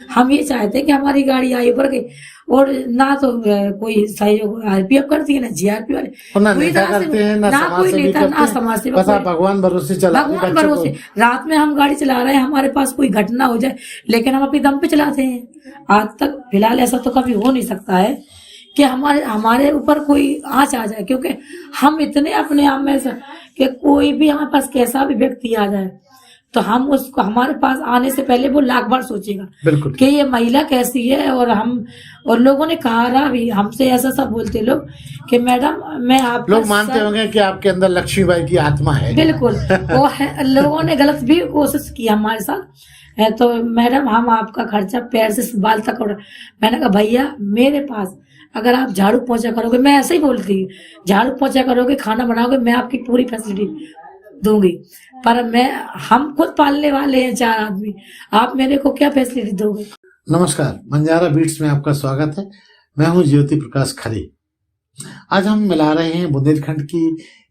हम ये चाहते हैं कि हमारी गाड़ी आगे बढ़ गई, और ना तो कोई सहयोग आरपीएफ करती है, ना जीआरपी वाले, और ना पूरी नेता तरह से करते हैं, ना ना समाज कोई सेवी नेता, करते ना हैं, समाज सेवक, बस आप भगवान भरोसे चला अपने भगवान बच्चों भरोसे। को। रात में हम गाड़ी चला रहे हैं, हमारे पास कोई घटना हो जाए, लेकिन हम अपने दम पे चलाते हैं। आज तक फिलहाल ऐसा तो कभी हो नहीं सकता है कि हमारे हमारे ऊपर कोई आँच आ जाए, क्योंकि हम इतने अपने आप में कि कोई भी हमारे पास कैसा भी व्यक्ति आ जाए तो हम उसको, हमारे पास आने से पहले वो लाख बार सोचेगा बिल्कुल कि ये महिला कैसी है। और हम, और लोगों ने कहा भी हमसे, ऐसा सब बोलते लोग कि मैडम मैं आप लोग मानते होंगे कि आपके अंदर लक्ष्मीबाई की आत्मा है। बिल्कुल वो है। लोगों ने गलत भी कोशिश की हमारे साथ तो मैडम हम आपका खर्चा पैर से बाल तक उड़ा। मैंने कहा भैया मेरे पास अगर आप झाड़ू पोछा करोगे, मैं ऐसे ही बोलती हूँ, झाड़ू पोछा करोगे, खाना बनाओगे, मैं आपकी पूरी फैसिलिटी दूंगी, पर हम खुद पालने वाले हैं 4 आदमी, आप मेरे को क्या फैसिलिटी दोगे। नमस्कार, बंजारा बीट्स में आपका स्वागत है। मैं हूं ज्योति प्रकाश खरे। आज हम मिला रहे हैं बुंदेलखंड की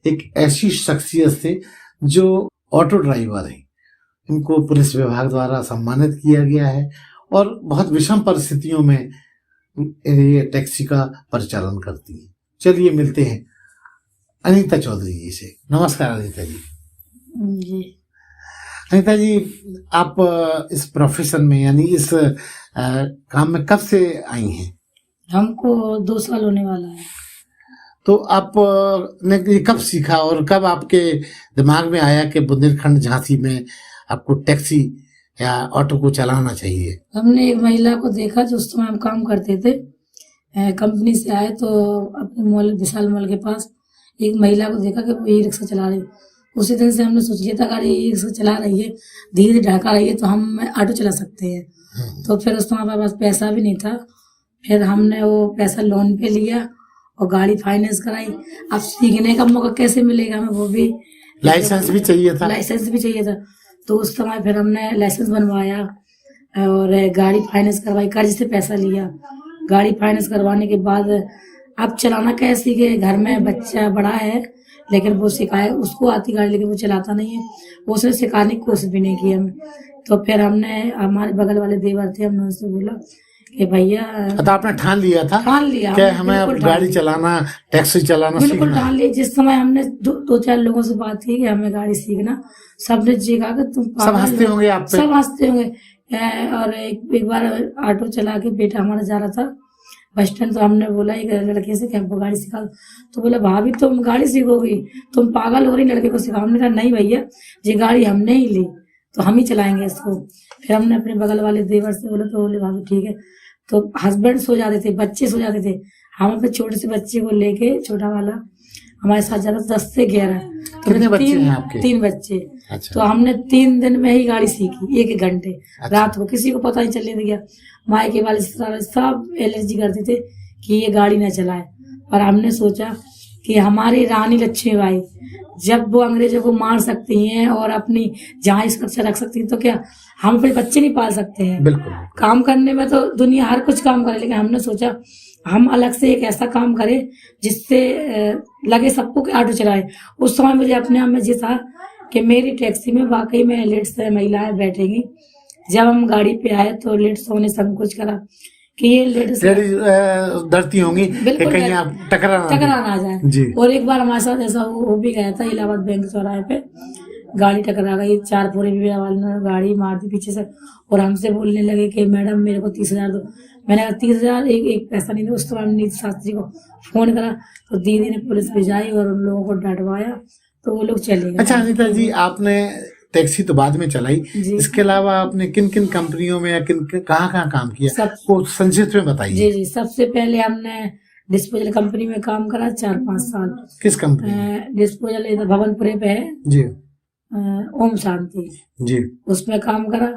एक ऐसी शख्सियत से जो ऑटो ड्राइवर है। इनको पुलिस विभाग द्वारा सम्मानित किया गया है और बहुत विषम परिस्थितियों में ये टैक्सी का परिचालन करती है। चलिए मिलते हैं अनीता चौधरी जी से। नमस्कार अनीता जी। जी अनीता जी, आप इस प्रोफेशन में यानी इस काम में कब से आई हैं? हमको 2 साल होने वाला है। तो आप ने ये कब सीखा और कब आपके दिमाग में आया कि बुंदेलखंड झांसी में आपको टैक्सी या ऑटो को चलाना चाहिए? हमने एक महिला को देखा जो उस समय हम काम करते थे, कंपनी से आए तो अपने मॉल, विशाल मॉल के पास एक महिला को देखा कि वो ई रिक्शा चला रही। उसी दिन से हमने सोच लिया था गाड़ी ई रिक्शा चला रही है, धीरे धीरे ढका रही है, तो हम ऑटो चला सकते हैं। तो फिर उस समय हमारे पास पैसा भी नहीं था, फिर हमने वो पैसा लोन पे लिया और गाड़ी फाइनेंस कराई। अब सीखने का मौका कैसे मिलेगा हमें, वो भी लाइसेंस भी चाहिए था। लाइसेंस भी चाहिए था। तो उस समय फिर हमने लाइसेंस बनवाया और गाड़ी फाइनेंस करवाई, कर्ज से पैसा लिया। गाड़ी फाइनेंस करवाने के बाद अब चलाना कैसे सीखे। घर में बच्चा बड़ा है लेकिन वो सिखाए, उसको आती गाड़ी लेकिन वो चलाता नहीं है, उसने सिखाने की कोशिश भी नहीं की हमें। तो फिर हमने, हमारे बगल वाले देवर थे, हमने उनसे बोला कि भैया, तो आपने ठान लिया था कि हमें अब गाड़ी चलाना, टैक्सी चलाना सीखना? बिल्कुल ठान लिया। जिस समय हमने 2-4 लोगों से बात की कि हमें गाड़ी सीखना, सबने जी कहा कि तुम सब हंसते होंगे आप पे। सब हंसते होंगे। और एक बार ऑटो चला के बेटा हमारा जा रहा था बस स्टैंड, तो हमने बोला एक लड़के से कि हमको गाड़ी सिखा दो। तो बोला भाभी तुम गाड़ी सीखोगी, तुम पागल हो रही, लड़के को सिखाओ। हमने कहा नहीं भैया, ये गाड़ी हमने ही ली तो हम ही चलाएंगे इसको। फिर हमने अपने बगल वाले देवर से बोला, तो बोले भाभी ठीक है। तो हस्बैंड सो जाते थे, बच्चे सो जाते थे, हम अपने छोटे से बच्चे को लेके, छोटा वाला हमारे साथ जाता 10 से 11। तो कितने बच्चे हैं आपके? 3 बच्चे। अच्छा। तो हमने 3 दिन में ही गाड़ी सीखी, 1 घंटे। अच्छा। रात को किसी को पता नहीं चलने दिया। मायके वाले सब एलर्जी करते थे कि ये गाड़ी ना चलाए, पर हमने सोचा कि हमारी रानी लक्ष्मीबाई जब वो अंग्रेजों को मार सकती हैं और अपनी जहाँ सुरक्षा रख सकती हैं, तो क्या हम अपने बच्चे नहीं पाल सकते हैं? बिल्कुल। काम करने में तो दुनिया हर कुछ काम करे, लेकिन हमने सोचा हम अलग से एक ऐसा काम करें जिससे लगे सबको कि ऑटो चलाए। उस समय मुझे अपने आप में ये था कि मेरी टैक्सी में वाकई में लेडीज महिलाएं बैठेंगी। जब हम गाड़ी पे आए तो लेडीज ने संकोच करा कि ये लेडीज डरती होंगी कि कहीं आप टकरा ना जाए जी। और एक बार हमारे साथ ऐसा हो भी गया था, इलाहाबाद बैंक चौराहे पे गाड़ी टकरा गई। 4 पूरे वाले ने गाड़ी मार दी पीछे से और हमसे बोलने लगे कि मैडम मेरे को 30,000 दो। मैंने कहा 30,000 एक पैसा नहीं दो। उस समय हमने नीति शास्त्री को फोन करा तो दीदी ने पुलिस भिजाई और उन लोगों को डटवाया तो वो लोग चले गए। अच्छा अनीता जी, आपने टैक्सी तो बाद में चलाई, इसके अलावा आपने किन किन कंपनियों में या कहाँ काम किया, वो संक्षिप्त में बताइए। जी, सबसे पहले हमने डिस्पोजल कंपनी में काम करा 4-5 साल। किस कंपनी? डिस्पोजल इधर भवनपुरे पे है जी, ओम शांति जी, उसमें काम करा।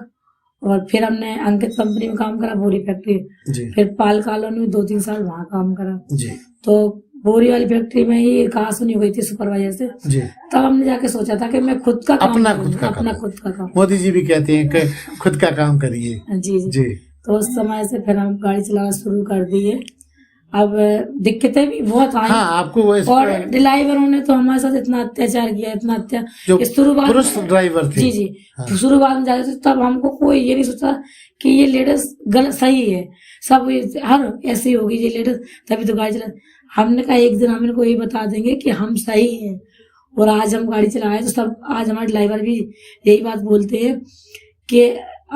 और फिर हमने अंकित कंपनी में काम करा, बोरी फैक्ट्री। फिर पाल कॉलोनी में 2-3 साल वहाँ काम करा जी। तो बोरी वाली फैक्ट्री में ही कहा सुनी हो गई थी सुपरवाइजर से जी। तब हमने जाके सोचा था कि मैं खुद का काम अपना खुद का काम। मोदी जी भी कहते हैं कि खुद का काम करिए। जी जी। तो उस समय से फिर हम गाड़ी चलाना शुरू कर दिए अब दिक्कतें भी बहुत आई। हाँ, आपको वो और ड्राइवरों ने तो हमारे साथ इतना अत्याचार किया, इतना जो शुरुआत पुरुष ड्राइवर थे। जी जी शुरुआत में जाते थे तब हमको कोई ये नहीं सोचा कि ये लेडीज गलत सही है, सब हर ऐसी होगी ये लेडीज तभी तो गाड़ी चला। हमने कहा एक दिन हम इनको ये बता देंगे कि हम सही हैं, और आज हम गाड़ी चलाए तो सब आज हमारे ड्राइवर भी यही बात बोलते हैं कि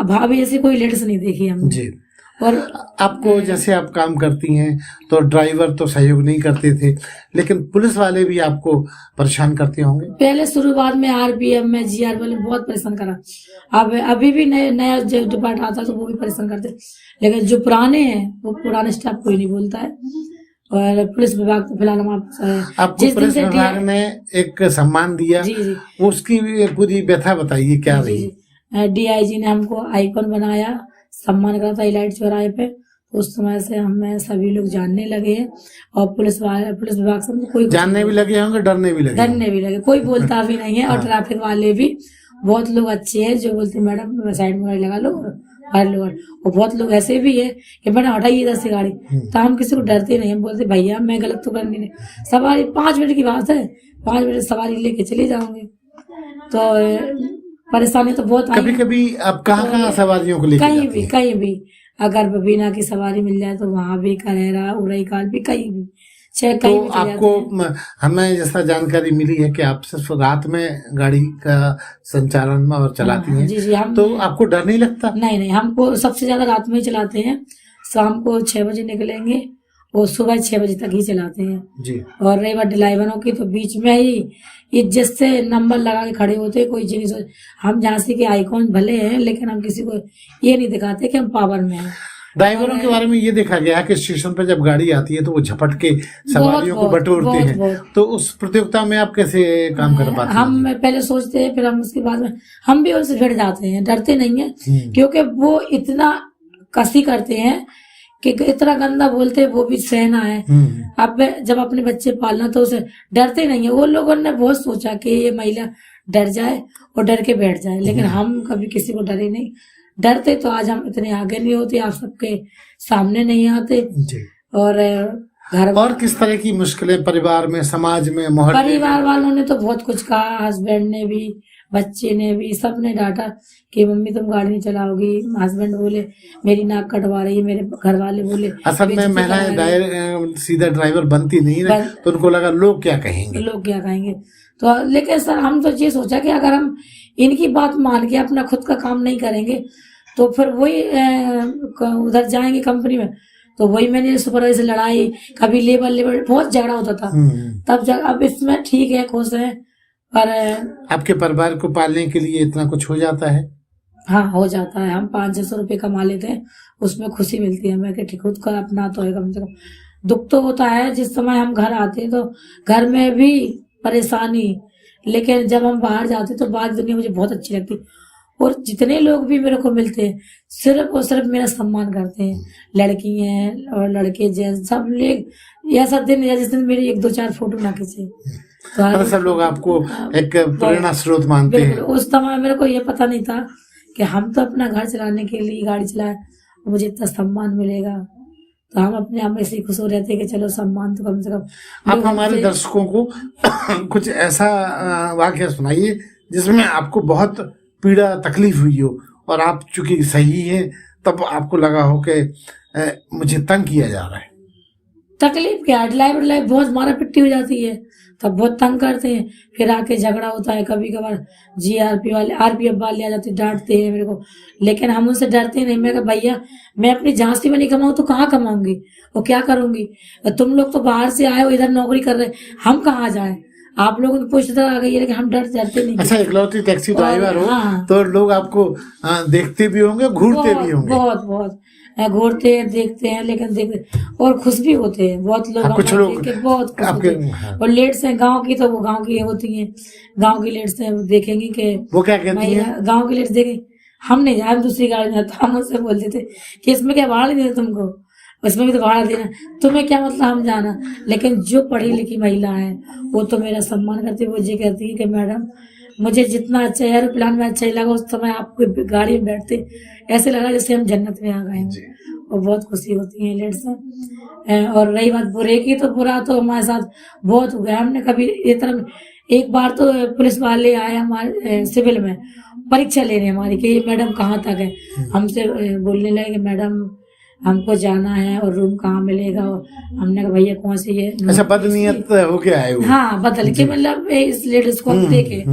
भाभी ऐसी कोई लेडीज नहीं देखी हमने जी। और आपको जैसे आप काम करती हैं तो ड्राइवर तो सहयोग नहीं करते थे, लेकिन पुलिस वाले भी आपको परेशान करते होंगे। पहले शुरुआत में आरपीएफ में जीआर वाले बहुत परेशान करा। अब अभी भी नया जो डिपार्ट आता तो वो भी परेशान करते, लेकिन जो पुराने हैं वो पुराने स्टाफ कोई नहीं बोलता है। और पुलिस विभाग तो फिलहाल हम आपको पुलिस विभाग ने एक सम्मान दिया, जी जी उसकी पूरी व्यथा बताइए क्या रही। डीआईजी ने हमको आइकॉन बनाया, सम्मान करा था इलाइट चौराहे पे। उस समय से हमें सभी लोग जानने लगे हैं, और पुलिस विभाग से कोई जानने भी लगे होंगे, डरने भी लगे, कोई बोलता भी नहीं है। और ट्रैफिक वाले भी बहुत लोग अच्छे हैं जो बोलते हैं मैडम साइड में गाड़ी लगा लो और बहुत लोग ऐसे भी है कि मैडम हटाइए इधर से गाड़ी, तो हम किसी को डरते नहीं, हम बोलते भैया मैं गलत तो करनी नहीं, सवारी 5 मिनट की बात है, 5 मिनट सवारी लेके चले जाओगे। तो परेशानी तो बहुत आई। कभी कभी आप कहाँ सवारियों को लेकर कहीं भी अगर बबीना की सवारी मिल जाए तो वहां भी, करेरा उड़ई काल भी, कहीं भी चाहे कहीं भी आपको हमें जैसा जानकारी मिली है कि आप सिर्फ रात में गाड़ी का संचालन और चलाती हैं। जी जी हम तो आपको डर नहीं लगता? नहीं, हमको सबसे ज्यादा रात में ही चलाते हैं। शाम को 6 बजे निकलेंगे और सुबह 6 बजे तक ही चलाते हैं जी। और रही बात ड्राइवरों की तो बीच में ही इज्जत से नंबर लगा के खड़े होते हैं। कोई चीज हम झांसी के आइकॉन भले हैं, लेकिन हम किसी को ये नहीं दिखाते कि हम पावर में हैं। ड्राइवरों के बारे में ये देखा गया है कि स्टेशन पर जब गाड़ी आती है तो वो झपट के सवारियों को बटोरते हैं। तो उस प्रतियोगिता में आप कैसे काम कर पाते हैं? हम पहले सोचते हैं, फिर हम उसके बाद में हम भी उनसे भिड़ जाते हैं, डरते नहीं है, क्योंकि वो इतना कसी करते हैं कि इतना गंदा बोलते हैं, वो भी सहना है। अब जब अपने बच्चे पालना तो उसे डरते नहीं है। वो लोगों ने बहुत सोचा कि ये महिला डर जाए और डर के बैठ जाए, लेकिन हम कभी किसी को डरे नहीं। डरते तो आज हम इतने आगे नहीं होते, आप सबके सामने नहीं आते जी। और घर और किस तरह की मुश्किलें परिवार में, समाज में, मोहल्ले में? परिवार वालों ने तो बहुत कुछ कहा, हस्बैंड ने भी, बच्चे ने भी, सबने डांटा कि मम्मी तुम गाड़ी नहीं चलाओगी। हस्बैंड बोले मेरी नाक कटवा रही है, मेरे घर वाले बोले असल में महिलाएं सीधा ड्राइवर बनती नहीं है, तो उनको लगा लोग क्या कहेंगे। तो लेकिन सर हम तो ये सोचा कि अगर हम इनकी बात मान के अपना खुद का काम नहीं करेंगे तो फिर वही उधर जाएंगे कंपनी में, तो वही मैंने सुपरवाइजर से लड़ाई, कभी लेबर बहुत झगड़ा होता था। तब अब इसमें ठीक है, खुश है। पर आपके परिवार को पालने के लिए इतना कुछ हो जाता है? हाँ हो जाता है। हम 500-600 रुपये कमा लेते हैं, उसमें खुशी मिलती है हमें कि खुद का अपना तो है कम से कम। दुख तो होता है जिस समय हम घर आते हैं तो घर में भी परेशानी, लेकिन जब हम बाहर जाते तो बाहर दुनिया मुझे बहुत अच्छी लगती। और जितने लोग भी मेरे को मिलते हैं सिर्फ और सिर्फ मेरा सम्मान करते हैं, लड़की हैं और लड़के जेंट्स सब लोग। ऐसा दिन है जिस दिन मेरी 1-2-4 फोटो ना खींचे तो सब लोग आपको एक प्रेरणा स्रोत मानते हैं। उस समय मेरे को ये पता नहीं था कि हम तो अपना घर चलाने के लिए गाड़ी चलाए, मुझे इतना सम्मान मिलेगा। तो हम अपने आप में ऐसे खुश हो रहते कि चलो सम्मान तो कम से कम। आप हमारे दर्शकों को कुछ ऐसा वाकया सुनाइए जिसमें आपको बहुत पीड़ा तकलीफ हुई हो और आप चूंकि सही है तब आपको लगा हो कि मुझे तंग किया जा रहा है। तकलीफ क्या, ड्राइवर बहुत मारा पिट्टी हो जाती है तब बहुत तंग करते हैं, फिर आके झगड़ा होता है। कभी कभार आरपीएफ वाले आ जाते डांटते हैं मेरे को, लेकिन हम उनसे डरते नहीं। मैं भैया मैं अपनी झांसी में नहीं कमाऊँ तो कहाँ कमाऊंगी और क्या करूंगी? तुम लोग तो बाहर से आए हो, इधर नौकरी कर रहे, हम कहाँ जाए? आप लोगों की पूछते आ गई है, लेकिन हम डरते नहीं। अच्छा, इकलौती टैक्सी ड्राइवर हो तो लोग आपको देखते भी होंगे, घूरते भी होंगे। बहुत घूरते हैं, देखते हैं, लेकिन देखते और खुश भी होते हैं बहुत लोग। कुछ लोग बहुत खुश होते हैं। और लेट्स हैं गांव की, तो वो गांव की होती हैं, गांव की लेट्स हैं, देखेंगे कि वो क्या कहती हैं? गांव की लेट्स देखें, हम नहीं जाए, हम दूसरी गाड़ी में जाते। हम उससे बोलते थे कि इसमें क्या भाड़ा नहीं देते तुमको, उसमें भी तो भाड़ा देना, तुम्हें क्या मतलब हम जाना। लेकिन जो पढ़ी लिखी महिला है वो तो मेरा सम्मान करती है। वो ये कहती है कि मैडम मुझे जितना अच्छा एयरप्लेन में अच्छा ही लगा, उस समय आपको गाड़ी में बैठते ऐसे लगा जैसे हम जन्नत में आ गए हैं। और बहुत खुशी होती है लेट से। और रही बात बुरे की, तो बुरा तो हमारे साथ बहुत हो गया। हमने कभी ये तरह, एक बार तो पुलिस वाले आए हमारे सिविल में परीक्षा लेने हमारी कि मैडम कहाँ तक है, हमसे बोलने लगे कि मैडम हमको जाना है और रूम कहाँ मिलेगा। और हमने कहा भैया कौन सी है। अच्छा, बदनीयत हो गया है वो। हाँ, बदल के मतलब इस लेडीज को हम देखे।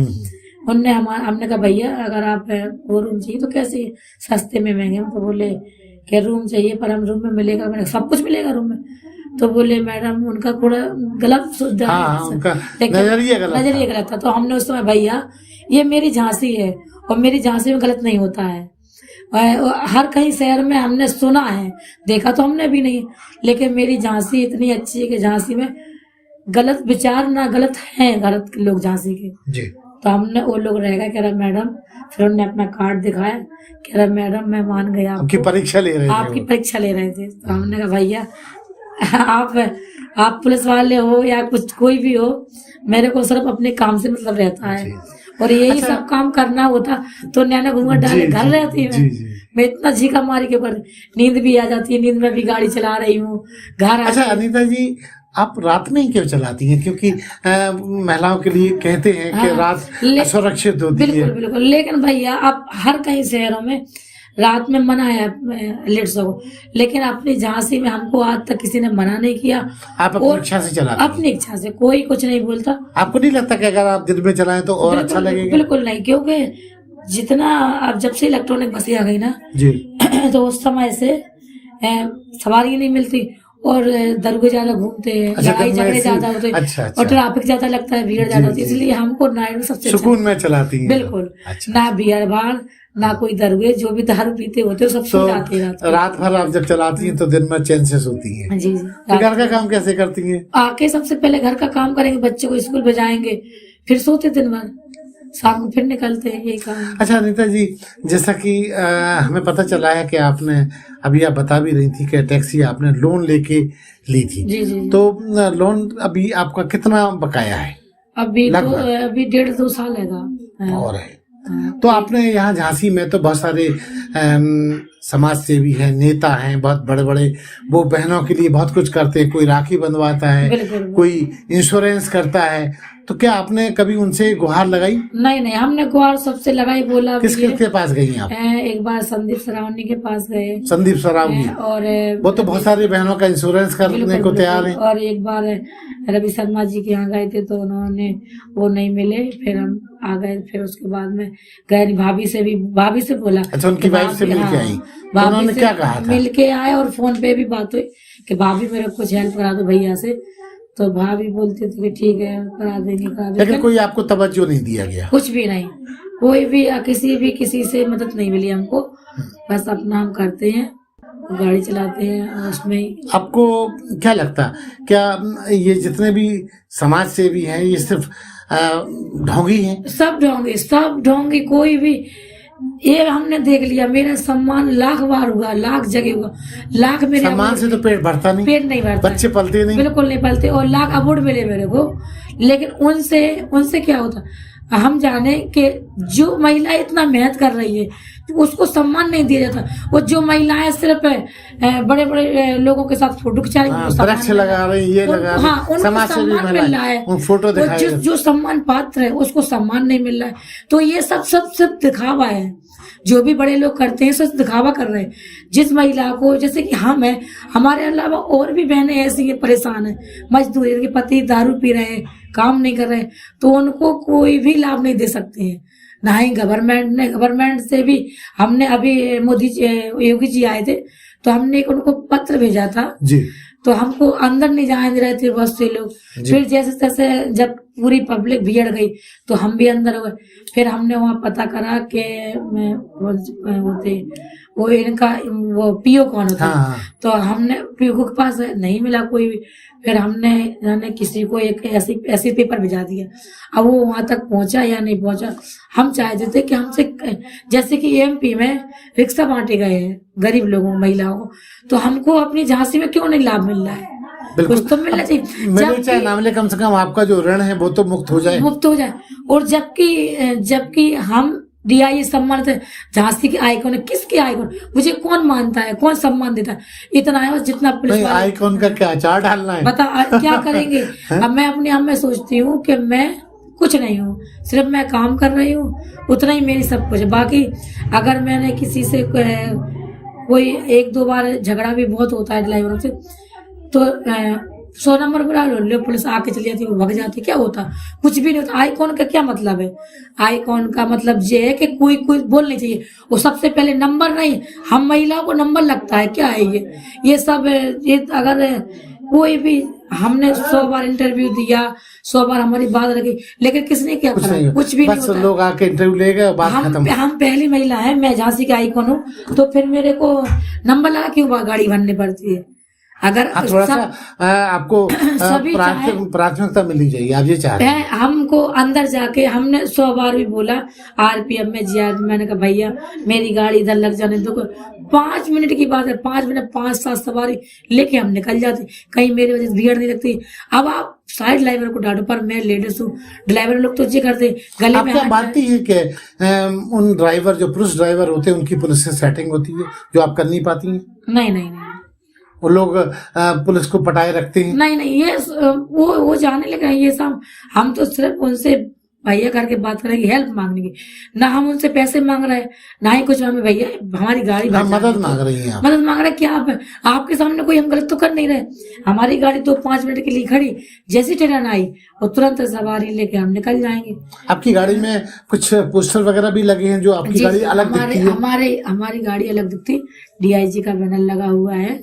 उनने हमने कहा भैया अगर आप वो रूम चाहिए तो कैसे सस्ते में महंगे में, तो बोले कि रूम चाहिए पर हम रूम में मिलेगा। मैंने सब कुछ मिलेगा रूम में, तो बोले मैडम उनका थोड़ा गलत नजरिया गलत था। तो हमने उस समय भैया ये मेरी झांसी है और मेरी झांसी में गलत नहीं होता है। हर कहीं शहर में हमने सुना है, देखा तो हमने भी नहीं, लेकिन मेरी झांसी इतनी अच्छी है कि झांसी में गलत विचार ना गलत है, गलत लोग झांसी के जी। तो हमने वो लोग रहेगा कह रहा मैडम, फिर उन्होंने अपना कार्ड दिखाया, कह रहा मैडम मैं मान गया, आपकी परीक्षा ले रहे थे। आपकी परीक्षा ले रहे थे। तो हमने कहा भैया आप पुलिस वाले हो या कुछ कोई भी हो, मेरे को सिर्फ अपने काम से मतलब रहता है और यही सब काम करना होता तो नैना घूंघट डाले घर रहती है। मैं इतना झीका मारी के ऊपर नींद भी आ जाती है, नींद में भी गाड़ी चला रही हूँ घर। अच्छा अनीता जी, आप रात में ही क्यों चलाती हैं? क्योंकि महिलाओं के लिए कहते हैं कि रात असुरक्षित होती है। बिल्कुल बिल्कुल, लेकिन भैया अब हर कई शहरों में रात में मना है लेडीजों को, लेकिन अपनी झांसी में हमको आज तक किसी ने मना नहीं किया। आप अपनी इच्छा से चलाते हैं? अपनी इच्छा से, कोई कुछ नहीं बोलता। आपको नहीं लगता कि अगर आप दिन में चलाएं तो और अच्छा लगेगा? बिल्कुल नहीं, क्योंकि जितना अब जब से इलेक्ट्रॉनिक बसें आ गई ना जी, तो उस समय से सवारी नहीं मिलती और दरगे ज्यादा घूमते हैं, लड़ाई झगड़े ज्यादा होते हैं। अच्छा। और ट्रैफिक ज्यादा लगता है, भीड़ ज्यादा होती है, इसलिए हमको नाइट में सबसे सुकून में चलाती हैं। बिल्कुल। अच्छा। ना भीड़ भाड़, ना कोई दरगे, जो भी दारू पीते होते सब सो जाते हैं। रात भर आप जब चलाती हैं तो दिन में चैन से सोती हैं? जी। तो घर का काम कैसे करती हैं? आके सबसे पहले घर का काम करेंगे, बच्चे को स्कूल भेजाएंगे, फिर सोते दिन भर, शाम को फिर निकलते हैं, यही काम। अच्छा अनीता जी, जैसा कि हमें पता चला है कि आपने अभी आप बता भी रही थी कि टैक्सी आपने लोन लेके ली थी। जी। तो लोन अभी आपका कितना बकाया है? अभी 1.5-2 साल है और है। तो आपने यहाँ झांसी में तो बहुत सारे समाज सेवी हैं, नेता हैं, बहुत बड़े बड़े, वो बहनों के लिए बहुत कुछ करते हैं। कोई राखी बंधवाता है, कोई इंश्योरेंस करता है, तो क्या आपने कभी उनसे गुहार लगाई? नहीं, हमने गुहार सबसे लगाई। बोला किसके पास गई आप? एक बार संदीप सरावनी के पास गए। संदीप सरावनी, और वो तो बहुत सारे बहनों का इंश्योरेंस करने को तैयार है। और एक बार रवि शर्मा जी के यहाँ गए थे तो उन्होंने वो नहीं मिले, फिर हम आ गए। फिर उसके बाद में गए, भाभी से बोला। अच्छा, उनकी वाइफ से मिल के आई? उन्होंने क्या कहा था? मिल के आए और फोन पे भी बात हुई कि भाभी मेरे को कुछ हेल्प करा दो भैया से, तो भाभी बोलते थे कि ठीक है करा देंगे। लेकिन कोई आपको तवज्जो नहीं दिया गया? कुछ भी नहीं, कोई भी किसी से मदद नहीं मिली हमको। बस अपना हम करते हैं, गाड़ी चलाते हैं उसमें। आपको क्या लगता, क्या ये जितने भी समाज सेवी हैं ये सिर्फ ढोंगी हैं? सब ढोंगी, कोई भी। ये हमने देख लिया, मेरा सम्मान लाख बार हुआ, लाख जगह हुआ, लाख मेरे सम्मान से तो पेट भरता नहीं, पेट नहीं भरता, बच्चे पलते नहीं, बिल्कुल नहीं पलते, और लाख अवार्ड मिले मेरे को। लेकिन उनसे क्या होता, हम जाने कि जो महिला इतना मेहनत कर रही है तो उसको सम्मान नहीं दिया जाता। वो जो महिलाएं सिर्फ बड़े बड़े लोगों के साथ फोटो खिंचा रही, वृक्ष लगा रही, ये लगा रही, हाँ, समाज से भी मिल रहा है, फोटो दिखाई, जो सम्मान पात्र है उसको सम्मान नहीं मिल रहा है। तो ये सब दिखावा है, जो भी बड़े लोग करते हैं सब दिखावा कर रहे हैं। जिस महिला को, जैसे कि हम हैं, हमारे अलावा और भी बहनें ऐसी हैं परेशान है, मजदूरी, उनके पति दारू पी रहे हैं, काम नहीं कर रहे, तो उनको कोई भी लाभ नहीं दे सकते हैं, ना ही गवर्नमेंट से भी। हमने अभी योगी जी आए थे तो हमने उनको पत्र भेजा था जी, तो हमको अंदर नहीं जाने दे रहे थे बहुत से लोग। फिर जैसे तैसे जब पूरी पब्लिक भीड़ गई तो हम भी अंदर हो गए। फिर हमने वहाँ पता करा कि वो इनका वो पीओ कौन होता है। हाँ। तो हमने पीओ के पास नहीं मिला कोई भी। फिर हमने किसी को एक ऐसी पेपर भिजा दिया। अब वो वहां तक पहुंचा या नहीं पहुंचा, हम चाहते थे कि हमसे, जैसे कि एमपी में रिक्शा बांटे गए हैं गरीब लोगों महिलाओं को, तो हमको अपनी झांसी में क्यों नहीं लाभ मिल रहा है? कुछ तो मिलना चाहिए। चाहे नामले कम से कम आपका जो ऋण है वो तो मुक्त हो जाए। और जबकि हम डीआई सम्मान से झांसी के आइकॉन है, किसके आइकॉन, मुझे कौन मानता है, कौन सम्मान देता है, इतना है बस जितना पुलिस नहीं, वाले आइकॉन का क्या चार्ट डालना है? बता क्या करेंगे। अब मैं अपने आप में सोचती हूँ कि मैं कुछ नहीं हूँ, सिर्फ मैं काम कर रही हूँ, उतना ही मेरी सब कुछ है। बाकी अगर मैंने किसी से कोई एक दो बार झगड़ा भी बहुत होता है ड्राइवरों से, तो 100 नंबर बुला लो, पुलिस आके चली जाती है, वो भग जाती, क्या होता, कुछ भी नहीं होता। आइकॉन का क्या मतलब है? आइकॉन का मतलब ये है कि कोई बोल नहीं चाहिए, वो सबसे पहले नंबर नहीं, हम महिलाओं को नंबर लगता है, क्या है ये सब, ये अगर कोई भी, हमने 100 बार इंटरव्यू दिया, 100 बार हमारी बात रखी, लेकिन किसने क्या करा, कुछ भी नहीं बस होता। लोग आके इंटरव्यू ले गए, बात खत्म। हम पहली महिला है, मैं झांसी का आइकॉन हूँ, तो फिर मेरे को नंबर लगा क्यों गाड़ी भरनी पड़ती है? अगर थोड़ा सा आपको प्राथमिकता मिलनी चाहिए, आप ये चाह रहे हैं। हमको अंदर जाके हमने 100 बार भी बोला आरपीएफ में जीआर, मैंने कहा भैया मेरी गाड़ी इधर लग जाने दो, 5 मिनट की बात है, 5 मिनट 5-7 सवारी लेके हम निकल जाते, कहीं मेरी वजह से भीड़ नहीं लगती। अब आप साइड ड्राइवर को डांटो, पर मैं लेडीज हूँ, ड्राइवर लोग तो ये करते गले में। क्या मानती है कि उन ड्राइवर जो पुरुष ड्राइवर होते हैं उनकी पुलिस से सेटिंग होती है जो आप कर नहीं पाती हैं? नहीं, वो लोग पुलिस को पटाए रखते हैं? नहीं, ये वो जाने लगे ये सब। हम तो सिर्फ उनसे भैया करके बात करेंगे, हेल्प मांगने की, ना हम उनसे पैसे मांग रहे हैं, ना ही कुछ, हमें भैया हमारी गाड़ी मदद मांग रही हैं, मदद मांग रहे हैं। क्या आपके सामने कोई हम गलत तो कर नहीं रहे, हमारी गाड़ी तो 5 मिनट के लिए खड़ी, जैसी ट्रेन आई वो तुरंत सवारी लेके हम निकल जाएंगे। आपकी गाड़ी में कुछ पोस्टर वगैरह भी लगे हैं जो आपकी गाड़ी अलग दिखती है? हमारी गाड़ी अलग दिखती, डीआईजी का बैनर लगा हुआ है,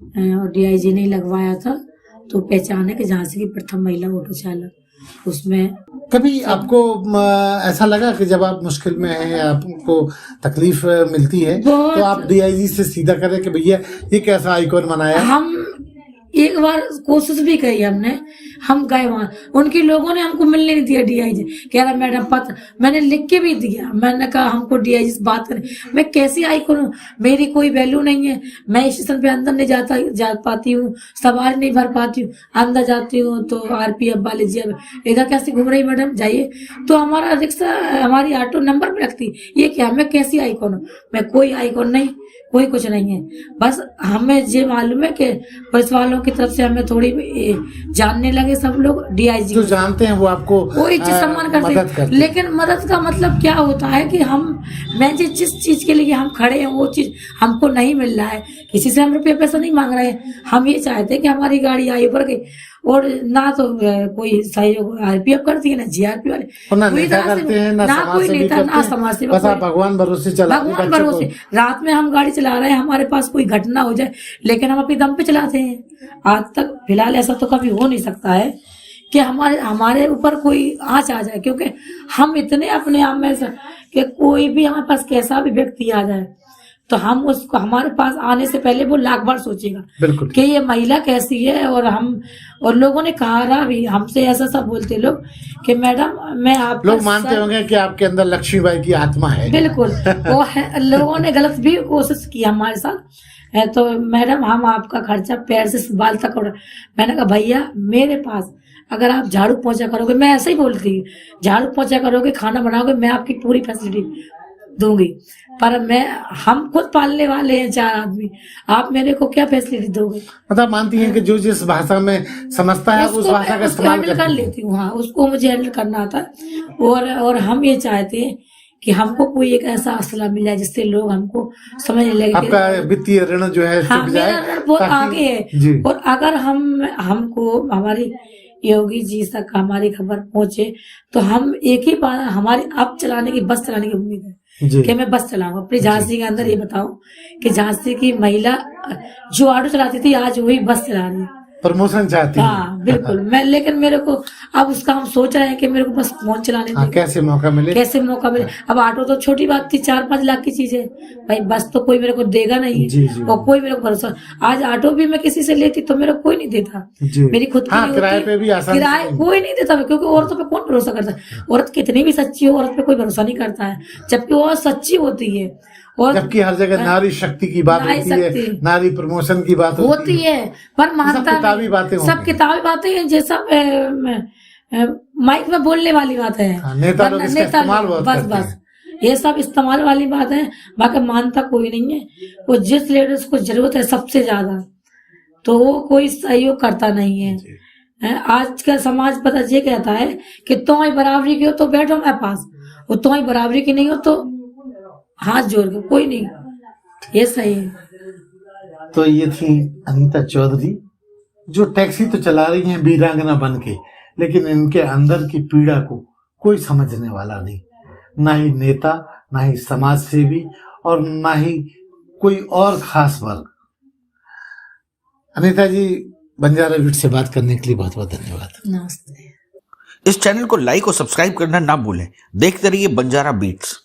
और डीआईजी ने लगवाया था, तो पहचान है कि झांसी की प्रथम महिला ऑटो चालक। उसमें कभी आपको ऐसा लगा कि जब आप मुश्किल में हैं, आपको तकलीफ मिलती है, तो आप डीआईजी से सीधा करें कि भैया ये कैसा आइकॉन बनाया? हम एक बार कोशिश भी करी हमने, हम गए वहां, उनके लोगों ने हमको मिलने नहीं दिया। डीआईजी कह रहा मैडम पत्र, मैंने लिख के भी दिया, मैंने कहा हमको डीआईजी से बात करें, मैं कैसी आइकॉन हूँ, मेरी कोई वैल्यू नहीं है, मैं स्टेशन पे अंदर नहीं जा पाती हूँ, सवारी नहीं भर पाती हूँ, अंदर जाती हूँ तो आरपीएफ वाले जी इधर कैसे घूम रही मैडम, जाइए, तो हमारा रिक्शा हमारी ऑटो नंबर पे रखती, ये क्या, मैं कैसी आइकॉन हूँ? मैं कोई आइकॉन नहीं, कोई कुछ नहीं है। बस हमें ये मालूम है कि पुलिस वालों की तरफ से हमें थोड़ी जानने लगे सब लोग, डीआईजी जो जानते हैं वो आपको कोई चीज सम्मान करते हैं, लेकिन मदद का मतलब क्या होता है कि मैं जिस चीज के लिए हम खड़े हैं वो चीज हमको नहीं मिल रहा है, किसी से हम रुपये पैसा नहीं मांग रहे हैं, हम ये चाहते हैं कि हमारी गाड़ी आई ऊपर गई, और ना तो कोई सहयोग आरपीएफ करती है, ना जीआरपी वाले, ना नेता करते हैं, ना कोई नेता, ना समाज सेवक, बस आप भगवान भरोसे चला, भगवान भरोसे। रात में हम गाड़ी चला रहे हैं, हमारे पास कोई घटना हो जाए, लेकिन हम अपने दम पे चलाते हैं। आज तक फिलहाल ऐसा तो कभी हो नहीं सकता है कि हमारे ऊपर कोई आँच आ जाए, क्योंकि हम इतने अपने आप में कि कोई भी हमारे पास कैसा भी व्यक्ति आ जाए तो हम उसको, हमारे पास आने से पहले वो लाख बार सोचेगा कि ये महिला कैसी है। और लोगों ने कहा भी हमसे, ऐसा सब बोलते लोग कि मैडम मैं आप लोग मानते होंगे कि आपके अंदर लक्ष्मीबाई की आत्मा है। बिल्कुल वो है, लोगों ने गलत भी कोशिश की हमारे साथ, तो मैडम हम आपका खर्चा पैर से बाल तक उड़ा। मैंने कहा भैया मेरे पास अगर आप झाड़ू पोंछा करोगे, मैं ऐसे ही बोलती, झाड़ू पोंछा करोगे, खाना बनाओगे, मैं आपकी पूरी फैसिलिटी दूंगी, पर हम खुद पालने वाले हैं 4 आदमी, आप मेरे को क्या फैसिलिटी दोगे? मतलब मानती हैं कि जो जिस भाषा में समझता है उस भाषा का इस्तेमाल कर लेती हूँ। हाँ, उसको मुझे हैंडल करना आता है। और हम ये चाहते हैं कि हमको कोई एक ऐसा असला मिल जाए जिससे लोग हमको समझने लगे, आपका वित्तीय ऋण जो है हाँ, मेरा ऋण बहुत आगे है। और अगर हमको हमारी योगी जी तक हमारी खबर पहुंचे तो हम एक ही बार, हमारी अब चलाने की बस चलाने की उम्मीद है कि मैं बस चलाऊंगा अपनी झांसी के अंदर। ये बताओ कि झांसी की महिला जो ऑटो चलाती थी आज वही बस चला रही है, प्रमोशन चाहती है। हाँ बिल्कुल। लेकिन मेरे को अब उसका हम सोच रहे हैं कि मेरे को बस फोन चलाने दें, कैसे मौका मिले। अब ऑटो तो छोटी बात थी, 4-5 लाख की चीज है भाई, बस तो कोई मेरे को देगा नहीं है। और कोई मेरे को भरोसा, आज ऑटो भी मैं किसी से लेती तो मेरे को कोई नहीं देता, मेरी खुद की किराए पे भी आसान, किराए कोई नहीं देता, क्योंकि औरतों पे कौन भरोसा करता है? औरत कितनी भी सच्ची हो, औरत पे कोई भरोसा नहीं करता है, जबकि वो सच्ची होती है। और जबकि हर जगह नारी शक्ति की बात होती है, नारी प्रमोशन की बात होती है, पर मानता सब किताबी बातें हैं, जैसा माइक में बोलने वाली बात है। नेता लोग इसका इस्तेमाल बहुत करते हैं। ये सब इस्तेमाल वाली बात है, बाकी मानता कोई नहीं है। वो जिस लेडीज को जरूरत है सबसे ज्यादा, तो वो कोई सहयोग करता नहीं है। आज का समाज पता ये कहता है कि तुम्हारी बराबरी की हो तो बैठो मेरे पास, और तुम्हारी बराबरी की नहीं हो तो हाथ जोड़ के कोई नहीं, ये सही है। तो ये थी अनीता चौधरी, जो टैक्सी तो चला रही हैं वीरांगना बन के, लेकिन इनके अंदर की पीड़ा को कोई समझने वाला नहीं, ना ही नेता, ना ही समाज सेवी, और ना ही कोई और खास वर्ग। अनीता जी, बंजारा बीट से बात करने के लिए बहुत बहुत धन्यवाद। नमस्ते। इस चैनल को लाइक और सब्सक्राइब करना ना भूलें। देखते रहिए बंजारा बीट्स।